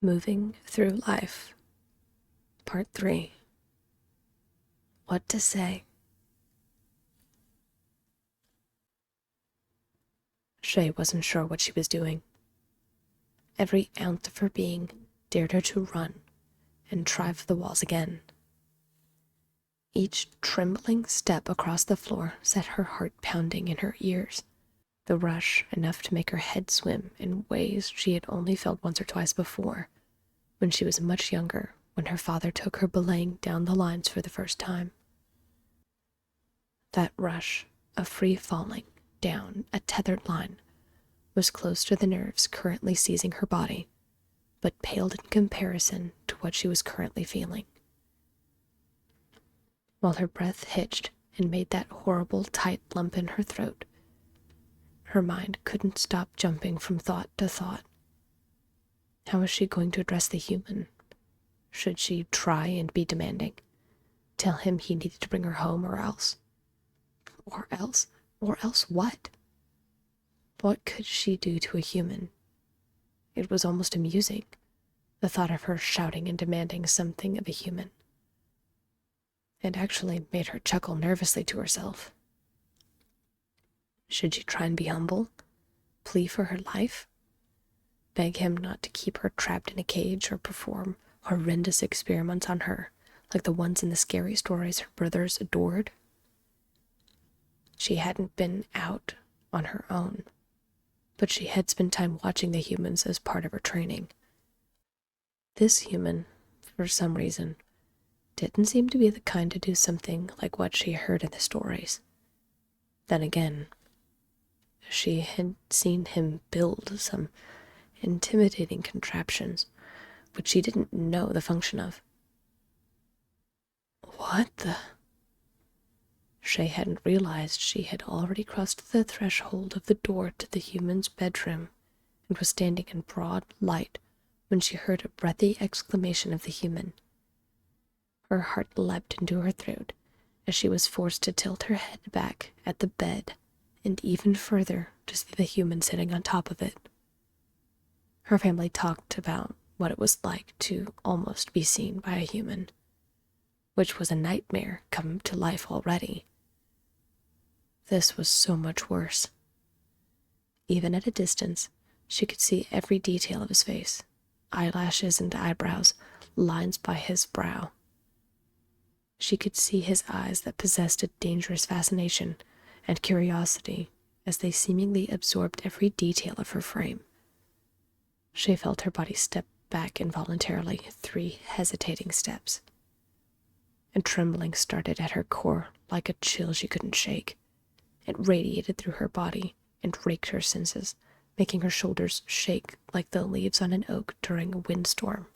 Moving Through Life, Part 3. What to Say. Shay wasn't sure what she was doing. Every ounce of her being dared her to run and try for the walls again. Each trembling step across the floor set her heart pounding in her ears, the rush enough to make her head swim in ways she had only felt once or twice before, when she was much younger, when her father took her belaying down the lines for the first time. That rush of free falling down a tethered line was close to the nerves currently seizing her body, but paled in comparison to what she was currently feeling. While her breath hitched and made that horrible tight lump in her throat, her mind couldn't stop jumping from thought to thought. How was she going to address the human? Should she try and be demanding? Tell him he needed to bring her home or else? Or else what? What could she do to a human? It was almost amusing, the thought of her shouting and demanding something of a human. It actually made her chuckle nervously to herself. Should she try and be humble? Plea for her life? Beg him not to keep her trapped in a cage or perform horrendous experiments on her, like the ones in the scary stories her brothers adored? She hadn't been out on her own, but she had spent time watching the humans as part of her training. This human, for some reason, didn't seem to be the kind to do something like what she heard in the stories. Then again, she had seen him build some intimidating contraptions, which she didn't know the function of. What the? Shay hadn't realized she had already crossed the threshold of the door to the human's bedroom and was standing in broad light when she heard a breathy exclamation of the human. Her heart leapt into her throat as she was forced to tilt her head back at the bed and even further to see the human sitting on top of it. Her family talked about what it was like to almost be seen by a human, which was a nightmare come to life already. This was so much worse. Even at a distance, she could see every detail of his face, eyelashes and eyebrows, lines by his brow. She could see his eyes that possessed a dangerous fascination and curiosity as they seemingly absorbed every detail of her frame. She felt her body step back involuntarily 3 hesitating steps. And trembling started at her core like a chill she couldn't shake. It radiated through her body and raked her senses, making her shoulders shake like the leaves on an oak during a windstorm.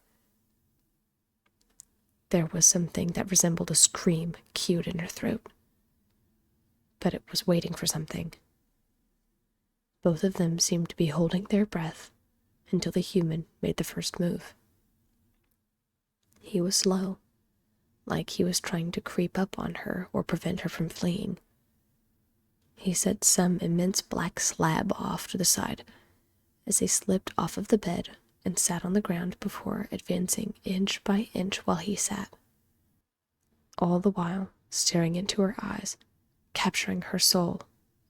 There was something that resembled a scream cued in her throat, but it was waiting for something. Both of them seemed to be holding their breath until the human made the first move. He was slow, like he was trying to creep up on her or prevent her from fleeing. He set some immense black slab off to the side as he slipped off of the bed and sat on the ground before advancing inch by inch while he sat, all the while staring into her eyes, capturing her soul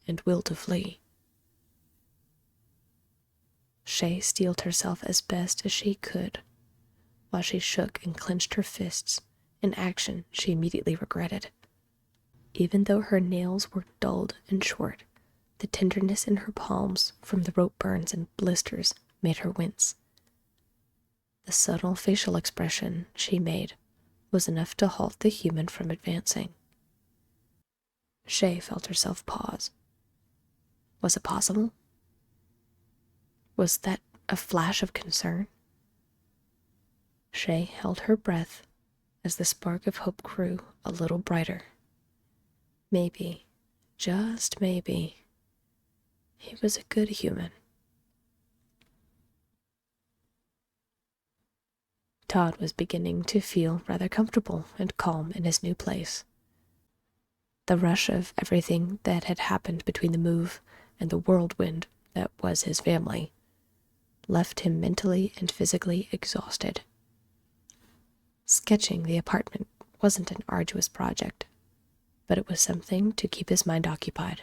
and will to flee. Shay steeled herself as best as she could, while she shook and clenched her fists, an action she immediately regretted. Even though her nails were dulled and short, the tenderness in her palms from the rope burns and blisters made her wince. The subtle facial expression she made was enough to halt the human from advancing. Shay felt herself pause. Was it possible? Was that a flash of concern? Shay held her breath as the spark of hope grew a little brighter. Maybe, just maybe, he was a good human. Todd was beginning to feel rather comfortable and calm in his new place. The rush of everything that had happened between the move and the whirlwind that was his family left him mentally and physically exhausted. Sketching the apartment wasn't an arduous project, but it was something to keep his mind occupied.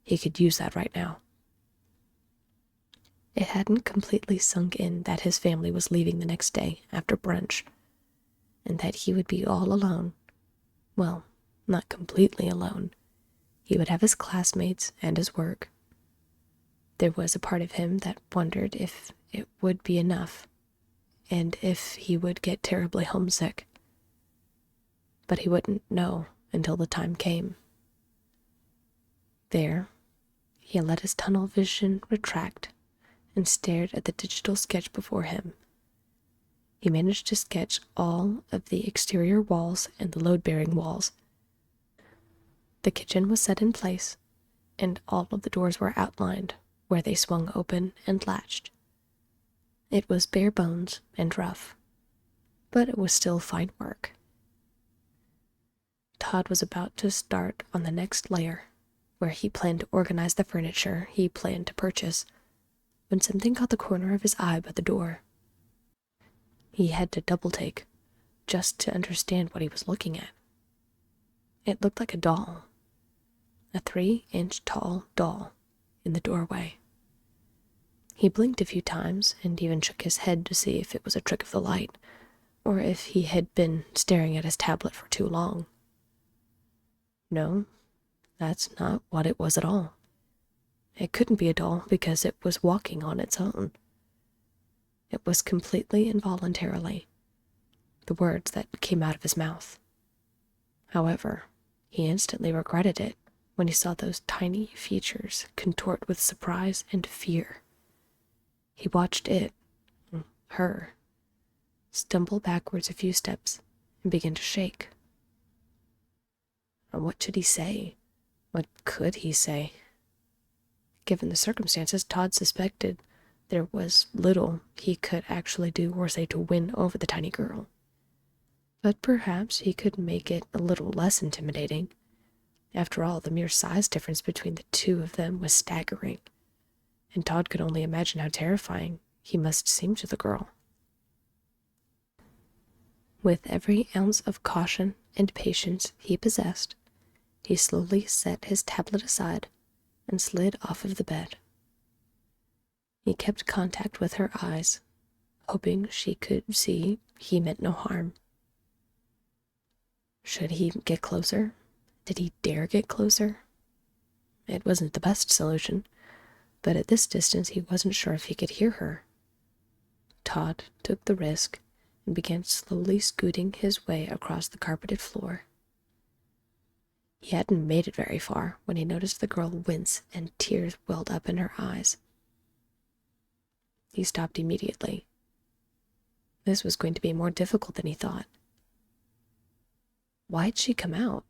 He could use that right now. It hadn't completely sunk in that his family was leaving the next day after brunch, and that he would be all alone. Well, not completely alone. He would have his classmates and his work. There was a part of him that wondered if it would be enough, and if he would get terribly homesick. But he wouldn't know until the time came. There, he let his tunnel vision retract and stared at the digital sketch before him. He managed to sketch all of the exterior walls and the load-bearing walls. The kitchen was set in place, and all of the doors were outlined where they swung open and latched. It was bare bones and rough, but it was still fine work. Todd was about to start on the next layer, where he planned to organize the furniture he planned to purchase, when something caught the corner of his eye by the door. He had to double-take, just to understand what he was looking at. It looked like a doll, a 3-inch tall doll, in the doorway. He blinked a few times and even shook his head to see if it was a trick of the light, or if he had been staring at his tablet for too long. No, that's not what it was at all. It couldn't be a doll because it was walking on its own. It was completely involuntarily the words that came out of his mouth. However, he instantly regretted it when he saw those tiny features contort with surprise and fear. He watched it, her, stumble backwards a few steps and begin to shake. And what should he say? What could he say? Given the circumstances, Todd suspected there was little he could actually do or say to win over the tiny girl. But perhaps he could make it a little less intimidating. After all, the mere size difference between the two of them was staggering, and Todd could only imagine how terrifying he must seem to the girl. With every ounce of caution and patience he possessed, he slowly set his tablet aside and slid off of the bed. He kept contact with her eyes, hoping she could see he meant no harm. Should he get closer? Did he dare get closer? It wasn't the best solution, but at this distance he wasn't sure if he could hear her. Todd took the risk and began slowly scooting his way across the carpeted floor. He hadn't made it very far when he noticed the girl wince and tears welled up in her eyes. He stopped immediately. This was going to be more difficult than he thought. Why'd she come out?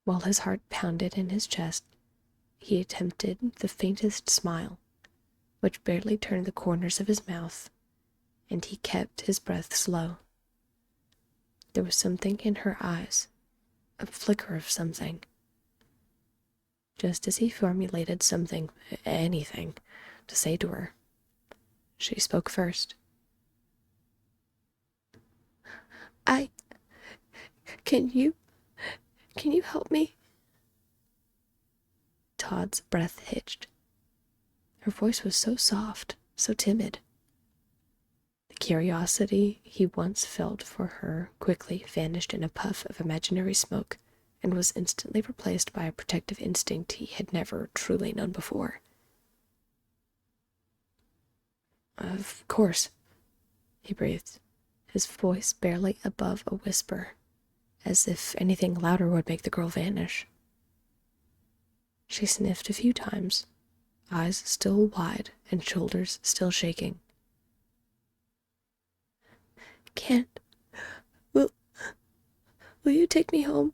While his heart pounded in his chest, he attempted the faintest smile, which barely turned the corners of his mouth, and he kept his breath slow. There was something in her eyes, a flicker of something. Just as he formulated something, anything, to say to her, she spoke first. Can you help me? Todd's breath hitched. Her voice was so soft, so timid. The curiosity he once felt for her quickly vanished in a puff of imaginary smoke and was instantly replaced by a protective instinct he had never truly known before. Of course, he breathed, his voice barely above a whisper, as if anything louder would make the girl vanish. She sniffed a few times, eyes still wide and shoulders still shaking. Can't. Will you take me home?